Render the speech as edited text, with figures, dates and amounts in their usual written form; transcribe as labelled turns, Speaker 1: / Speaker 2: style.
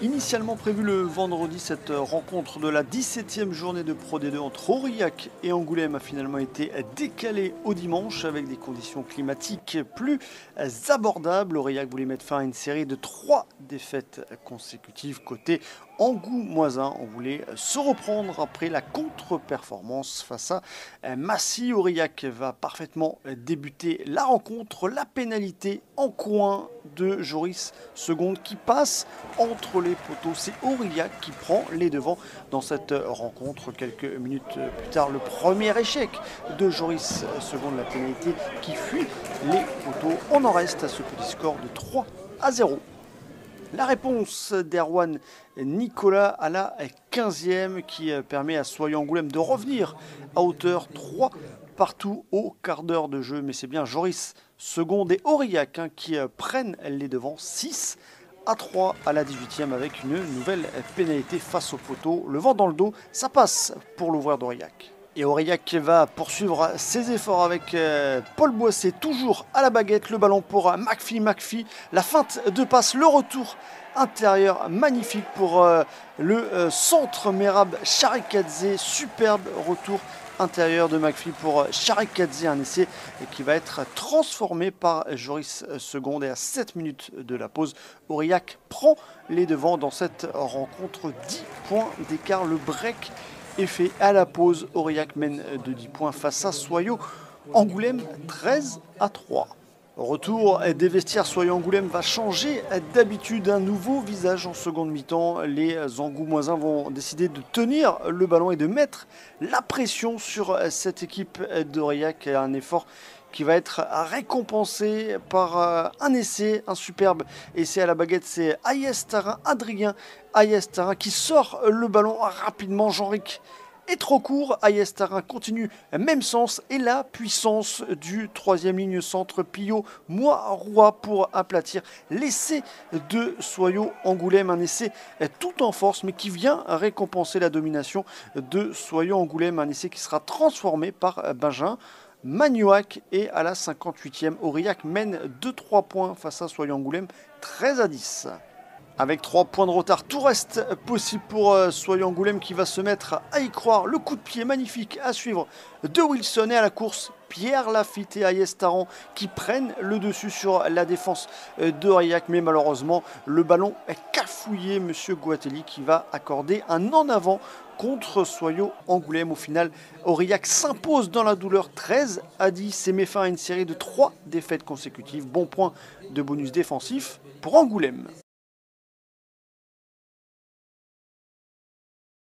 Speaker 1: Initialement prévue le vendredi, cette rencontre de la 17e journée de Pro D2 entre Aurillac et Angoulême a finalement été décalée au dimanche avec des conditions climatiques plus abordables. Aurillac voulait mettre fin à une série de 3 défaites consécutives côté Angoumoisin. On voulait se reprendre après la contre-performance face à Massy. Aurillac va parfaitement débuter la rencontre. La pénalité en coin de Joris Seconde qui passe entre les poteaux. C'est Aurillac qui prend les devants dans cette rencontre. Quelques minutes plus tard, le premier échec de Joris Seconde, la pénalité qui fuit les poteaux. On en reste à ce petit score de 3-0. La réponse d'Erwan Nicolas à la 15e qui permet à Soyons-Angoulême de revenir à hauteur 3 partout au quart d'heure de jeu. Mais c'est bien Joris Seconde et Aurillac qui prennent les devants 6-3 à la 18e avec une nouvelle pénalité face au poteau. Le vent dans le dos, ça passe pour l'ouvreur d'Aurillac. Et Aurillac va poursuivre ses efforts avec Paul Boissé, toujours à la baguette. Le ballon pour McPhee, la feinte de passe, le retour intérieur magnifique pour le centre Merab Charikadze. Superbe retour intérieur de McPhee pour Charikadze, un essai qui va être transformé par Joris Seconde. Et à 7 minutes de la pause, Aurillac prend les devants dans cette rencontre. 10 points d'écart, le break est fait à la pause. Aurillac mène de 10 points face à Soyons-Angoulême 13-3. Retour des vestiaires, Soyons-Angoulême va changer d'habitude, un nouveau visage en seconde mi-temps. Les Angoumoisins vont décider de tenir le ballon et de mettre la pression sur cette équipe d'Aurillac. Un effort qui va être récompensé par un essai, un superbe essai à la baguette. C'est Adrien Ayestarin qui sort le ballon rapidement. Jean-Ric est trop court, Ayestarin continue même sens et la puissance du troisième ligne centre Pio Moiroy pour aplatir l'essai de Soyons-Angoulême, un essai tout en force mais qui vient récompenser la domination de Soyons-Angoulême, un essai qui sera transformé par Benjamin Magnoac. Et à la 58e, Aurillac mène 2-3 points face à Soyons-Angoulême 13-10. Avec 3 points de retard, tout reste possible pour Soyons-Angoulême qui va se mettre à y croire. Le coup de pied magnifique à suivre de Wilson et à la course, Pierre Lafitte et Ayestaran qui prennent le dessus sur la défense d'Aurillac. Mais malheureusement, le ballon est cafouillé. Monsieur Guatelli qui va accorder un en avant contre Soyons-Angoulême. Au final, Aurillac s'impose dans la douleur 13-10 et met fin à une série de 3 défaites consécutives. Bon point de bonus défensif pour Angoulême.